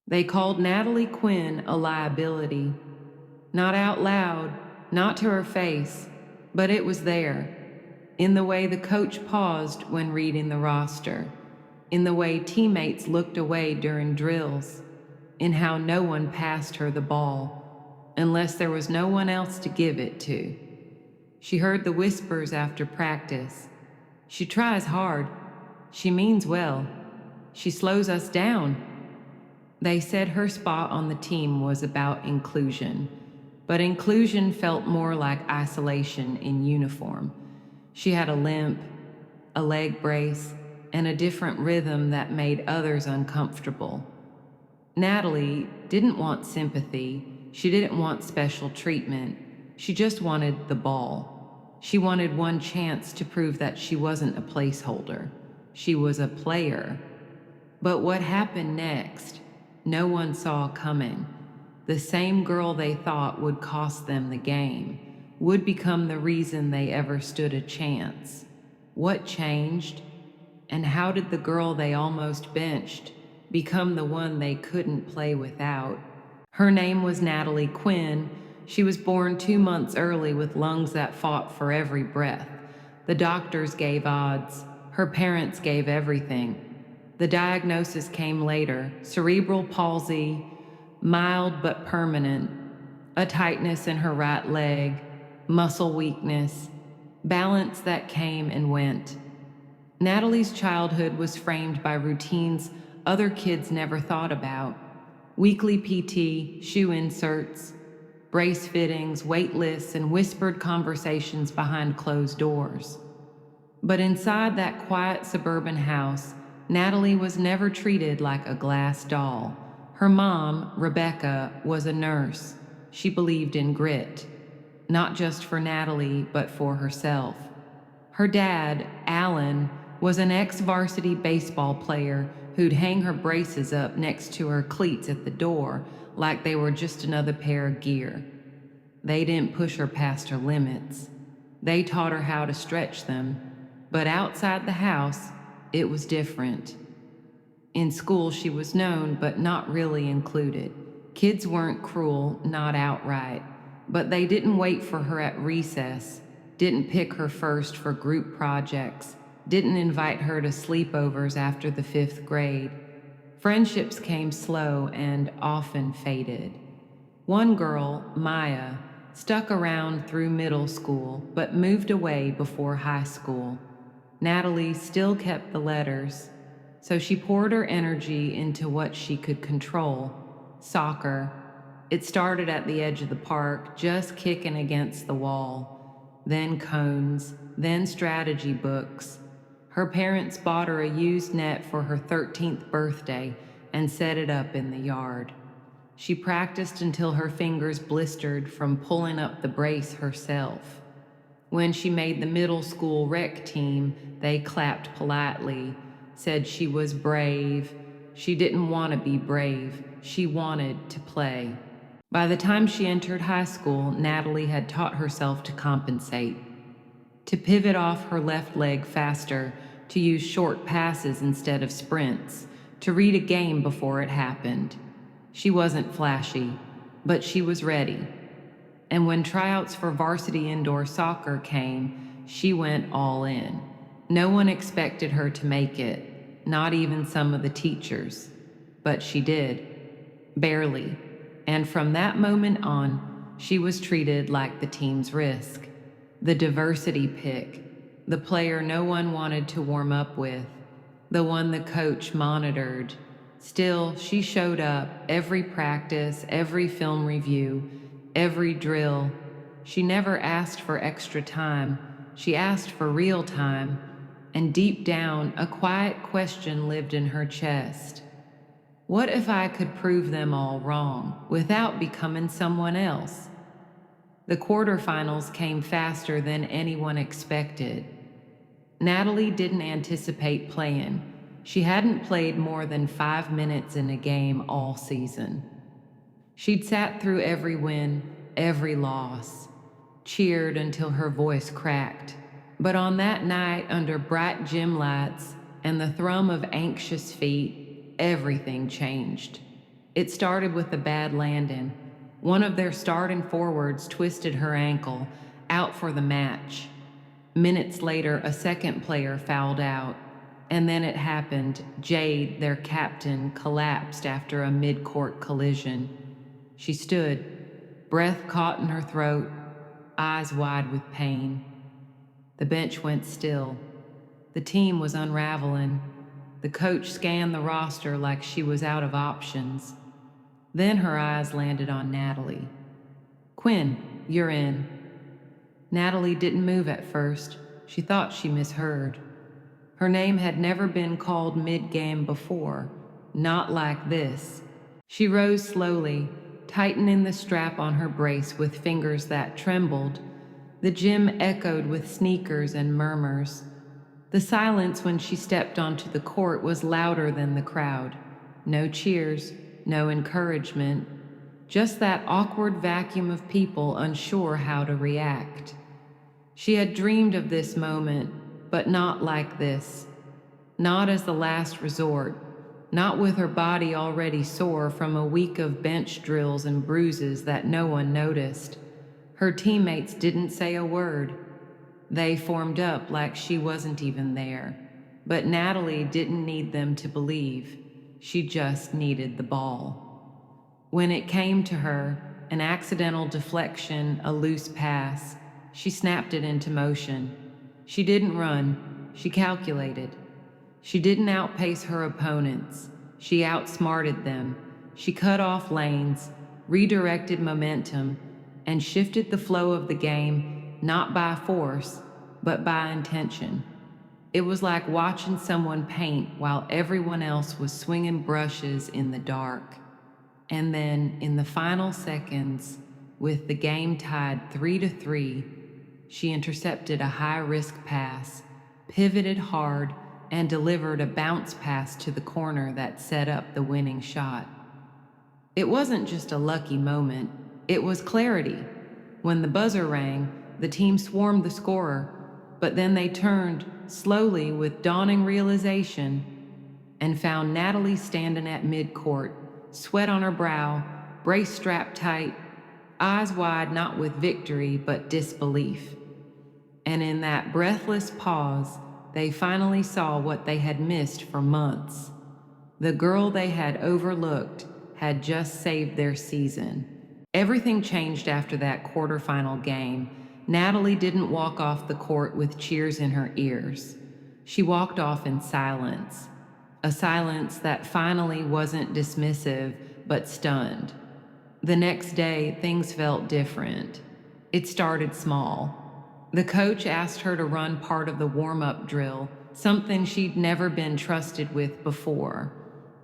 They called Natalie Quinn a liability. Not out loud, not to her face, but it was there, in the way the coach paused when reading the roster, in the way teammates looked away during drills, in how no one passed her the ball, unless there was no one else to give it to. She heard the whispers after practice. She tries hard. She means well. She slows us down. They said her spot on the team was about inclusion, but inclusion felt more like isolation in uniform. She had a limp, a leg brace, and a different rhythm that made others uncomfortable. Natalie didn't want sympathy. She didn't want special treatment. She just wanted the ball. She wanted one chance to prove that she wasn't a placeholder. She was a player. But what happened next, no one saw coming. The same girl they thought would cost them the game would become the reason they ever stood a chance. What changed? And how did the girl they almost benched become the one they couldn't play without? Her name was Natalie Quinn. She was born 2 months early with lungs that fought for every breath. The doctors gave odds. Her parents gave everything. The diagnosis came later: cerebral palsy, mild but permanent, a tightness in her right leg, muscle weakness, balance that came and went. Natalie's childhood was framed by routines other kids never thought about: weekly PT, shoe inserts, brace fittings, wait lists, and whispered conversations behind closed doors. But inside that quiet suburban house, Natalie was never treated like a glass doll. Her mom, Rebecca, was a nurse. She believed in grit, not just for Natalie, but for herself. Her dad, Alan, was an ex-varsity baseball player who'd hang her braces up next to her cleats at the door like they were just another pair of gear. They didn't push her past her limits. They taught her how to stretch them. But outside the house, it was different. In school, she was known, but not really included. Kids weren't cruel, not outright, but they didn't wait for her at recess, didn't pick her first for group projects, didn't invite her to sleepovers after the 5th grade. Friendships came slow and often faded. One girl, Maya, stuck around through middle school, but moved away before high school. Natalie still kept the letters, so she poured her energy into what she could control: soccer. It started at the edge of the park, just kicking against the wall. Then cones, then strategy books. Her parents bought her a used net for her 13th birthday and set it up in the yard. She practiced until her fingers blistered from pulling up the brace herself. When she made the middle school rec team, they clapped politely, said she was brave. She didn't want to be brave. She wanted to play. By the time she entered high school, Natalie had taught herself to compensate, to pivot off her left leg faster, to use short passes instead of sprints, to read a game before it happened. She wasn't flashy, but she was ready. And when tryouts for varsity indoor soccer came, she went all in. No one expected her to make it, not even some of the teachers. But she did. Barely. And from that moment on, she was treated like the team's risk. The diversity pick. The player no one wanted to warm up with. The one the coach monitored. Still, she showed up every practice, every film review, every drill. She never asked for extra time. She asked for real time. And deep down, a quiet question lived in her chest. What if I could prove them all wrong without becoming someone else? The quarterfinals came faster than anyone expected. Natalie didn't anticipate playing. She hadn't played more than 5 minutes in a game all season. She'd sat through every win, every loss, cheered until her voice cracked. But on that night, under bright gym lights and the thrum of anxious feet, everything changed. It started with a bad landing. One of their starting forwards twisted her ankle, out for the match. Minutes later, a second player fouled out. And then it happened. Jade, their captain, collapsed after a mid-court collision. She stood, breath caught in her throat, eyes wide with pain. The bench went still. The team was unraveling. The coach scanned the roster like she was out of options. Then her eyes landed on Natalie. "Quinn, you're in." Natalie didn't move at first. She thought she misheard. Her name had never been called mid-game before, not like this. She rose slowly, tightening the strap on her brace with fingers that trembled. The gym echoed with sneakers and murmurs. The silence when she stepped onto the court was louder than the crowd. No cheers, no encouragement, just that awkward vacuum of people unsure how to react. She had dreamed of this moment, but not like this. Not as the last resort, not with her body already sore from a week of bench drills and bruises that no one noticed. Her teammates didn't say a word. They formed up like she wasn't even there. But Natalie didn't need them to believe. She just needed the ball. When it came to her, an accidental deflection, a loose pass, she snapped it into motion. She didn't run, she calculated. She didn't outpace her opponents. She outsmarted them. She cut off lanes, redirected momentum, and shifted the flow of the game not by force, but by intention. It was like watching someone paint while everyone else was swinging brushes in the dark. And then, in the final seconds, with the game tied 3-3, she intercepted a high-risk pass, pivoted hard, and delivered a bounce pass to the corner that set up the winning shot. It wasn't just a lucky moment, it was clarity. When the buzzer rang, the team swarmed the scorer, but then they turned, slowly with dawning realization, and found Natalie standing at midcourt, sweat on her brow, brace strapped tight, eyes wide not with victory but disbelief. And in that breathless pause, they finally saw what they had missed for months. The girl they had overlooked had just saved their season. Everything changed after that quarterfinal game. Natalie didn't walk off the court with cheers in her ears. She walked off in silence, a silence that finally wasn't dismissive but stunned. The next day, things felt different. It started small. The coach asked her to run part of the warm-up drill, something she'd never been trusted with before.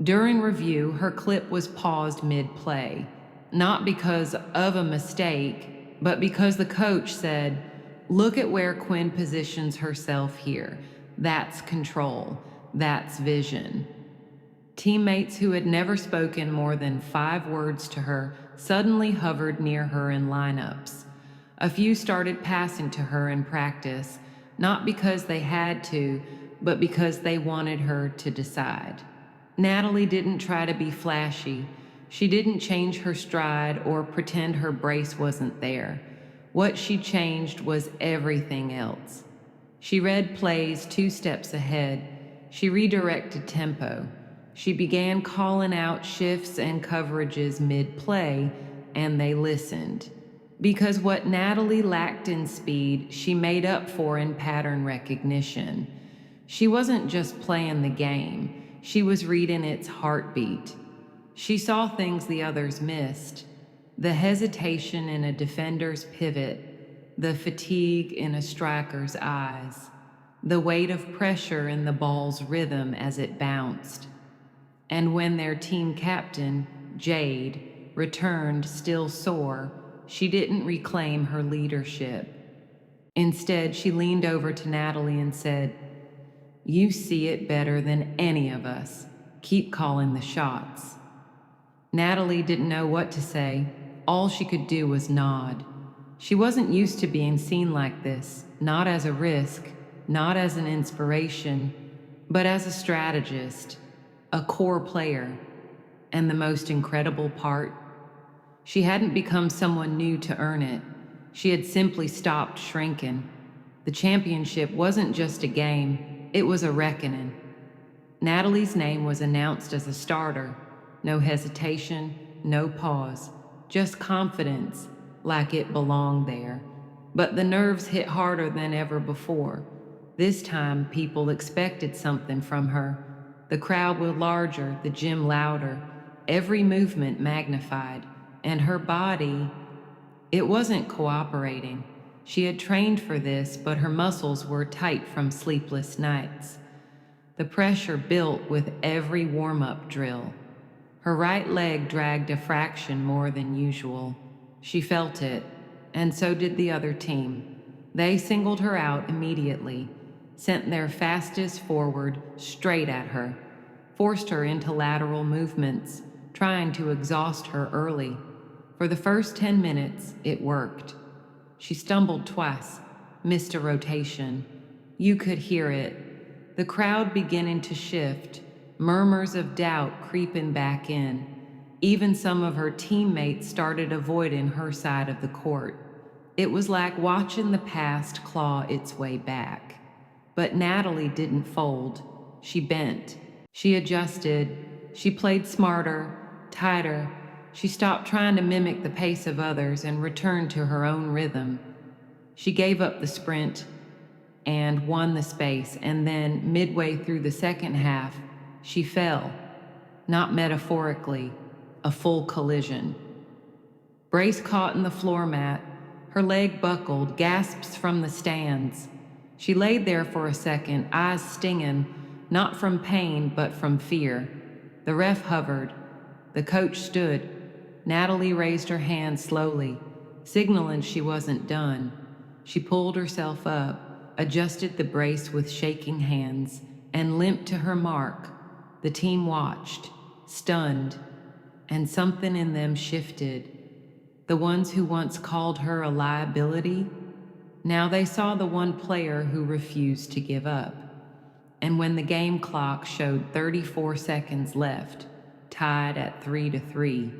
During review, her clip was paused mid-play, not because of a mistake, but because the coach said, "Look at where Quinn positions herself here. That's control. That's vision." Teammates who had never spoken more than 5 words to her suddenly hovered near her in lineups. A few started passing to her in practice, not because they had to, but because they wanted her to decide. Natalie didn't try to be flashy. She didn't change her stride or pretend her brace wasn't there. What she changed was everything else. She read plays 2 steps ahead. She redirected tempo. She began calling out shifts and coverages mid-play, and they listened. Because what Natalie lacked in speed, she made up for in pattern recognition. She wasn't just playing the game, she was reading its heartbeat. She saw things the others missed. The hesitation in a defender's pivot, the fatigue in a striker's eyes, the weight of pressure in the ball's rhythm as it bounced. And when their team captain, Jade, returned still sore, she didn't reclaim her leadership. Instead, she leaned over to Natalie and said, "You see it better than any of us. Keep calling the shots." Natalie didn't know what to say. All she could do was nod. She wasn't used to being seen like this, not as a risk, not as an inspiration, but as a strategist, a core player. And the most incredible part? She hadn't become someone new to earn it. She had simply stopped shrinking. The championship wasn't just a game, it was a reckoning. Natalie's name was announced as a starter. No hesitation, no pause, just confidence, like it belonged there. But the nerves hit harder than ever before. This time, people expected something from her. The crowd was larger, the gym louder, every movement magnified, and her body, it wasn't cooperating. She had trained for this, but her muscles were tight from sleepless nights. The pressure built with every warm-up drill. Her right leg dragged a fraction more than usual. She felt it, and so did the other team. They singled her out immediately, sent their fastest forward straight at her, forced her into lateral movements, trying to exhaust her early. For the first 10 minutes, it worked. She stumbled twice, missed a rotation. You could hear it. The crowd beginning to shift, murmurs of doubt creeping back in. Even some of her teammates started avoiding her side of the court. It was like watching the past claw its way back. But Natalie didn't fold. She bent. She adjusted. She played smarter, tighter. She stopped trying to mimic the pace of others and returned to her own rhythm. She gave up the sprint and won the space, and then, midway through the second half, she fell. Not metaphorically, a full collision. Brace caught in the floor mat, her leg buckled, gasps from the stands. She laid there for a second, eyes stinging, not from pain, but from fear. The ref hovered. The coach stood. Natalie raised her hand slowly, signaling she wasn't done. She pulled herself up, adjusted the brace with shaking hands, and limped to her mark. The team watched, stunned, and something in them shifted. The ones who once called her a liability, now they saw the one player who refused to give up. And when the game clock showed 34 seconds left, tied at 3-3,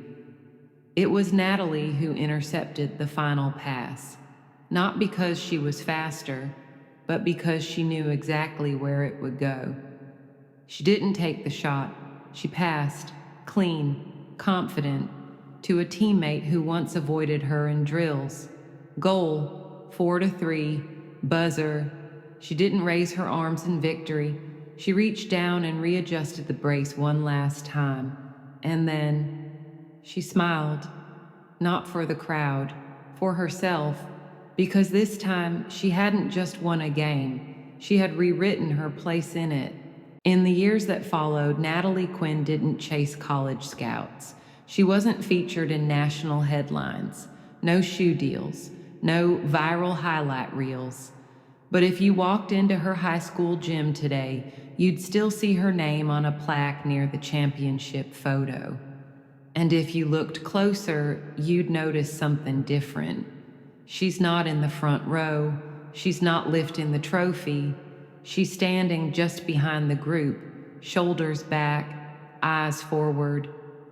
it was Natalie who intercepted the final pass, not because she was faster, but because she knew exactly where it would go. She didn't take the shot. She passed, clean, confident, to a teammate who once avoided her in drills. Goal, 4-3, buzzer. She didn't raise her arms in victory. She reached down and readjusted the brace one last time. And then she smiled, not for the crowd, for herself, because this time she hadn't just won a game, she had rewritten her place in it. In the years that followed, Natalie Quinn didn't chase college scouts. She wasn't featured in national headlines, no shoe deals, no viral highlight reels. But if you walked into her high school gym today, you'd still see her name on a plaque near the championship photo. And if you looked closer, you'd notice something different. She's not in the front row. She's not lifting the trophy. She's standing just behind the group, shoulders back, eyes forward,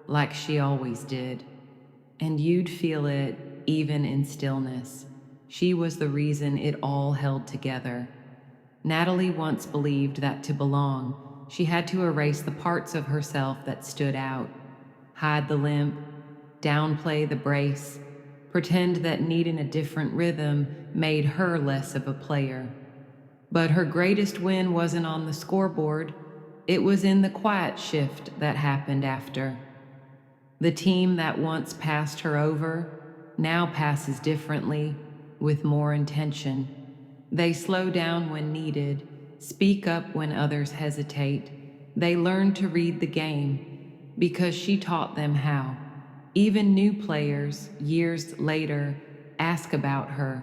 like she always did. And you'd feel it even in stillness. She was the reason it all held together. Natalie once believed that to belong, she had to erase the parts of herself that stood out, hide the limp, downplay the brace, pretend that needing a different rhythm made her less of a player. But her greatest win wasn't on the scoreboard. It was in the quiet shift that happened after. The team that once passed her over now passes differently, with more intention. They slow down when needed, speak up when others hesitate. They learn to read the game because she taught them how. Even new players, years later, ask about her,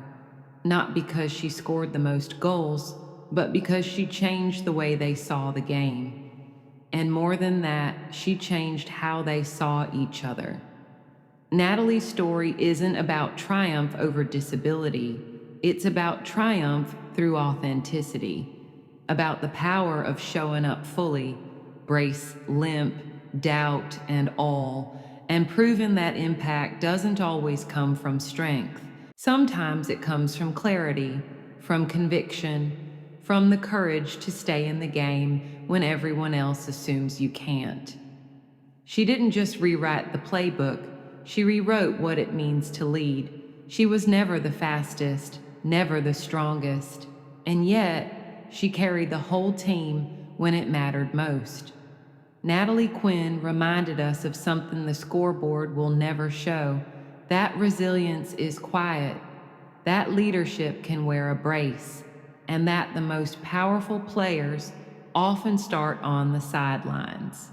not because she scored the most goals, but because she changed the way they saw the game. And more than that, she changed how they saw each other. Natalie's story isn't about triumph over disability. It's about triumph through authenticity, about the power of showing up fully, brace, limp, doubt, and all, and proven that impact doesn't always come from strength. Sometimes it comes from clarity, from conviction, from the courage to stay in the game when everyone else assumes you can't. She didn't just rewrite the playbook, she rewrote what it means to lead. She was never the fastest, never the strongest, and yet she carried the whole team when it mattered most. Natalie Quinn reminded us of something the scoreboard will never show. That resilience is quiet, that leadership can wear a brace, and that the most powerful players often start on the sidelines.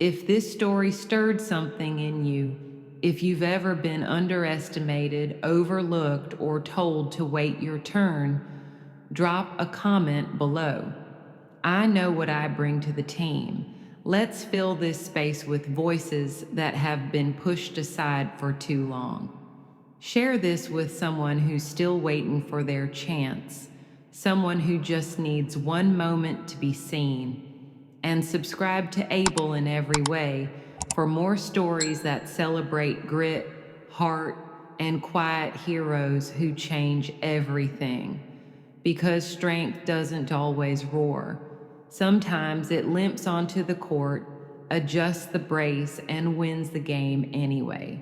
If this story stirred something in you, if you've ever been underestimated, overlooked, or told to wait your turn, drop a comment below. I know what I bring to the team. Let's fill this space with voices that have been pushed aside for too long. Share this with someone who's still waiting for their chance, someone who just needs one moment to be seen. And subscribe to Able in Every Way for more stories that celebrate grit, heart, and quiet heroes who change everything. Because strength doesn't always roar. Sometimes it limps onto the court, adjusts the brace, and wins the game anyway.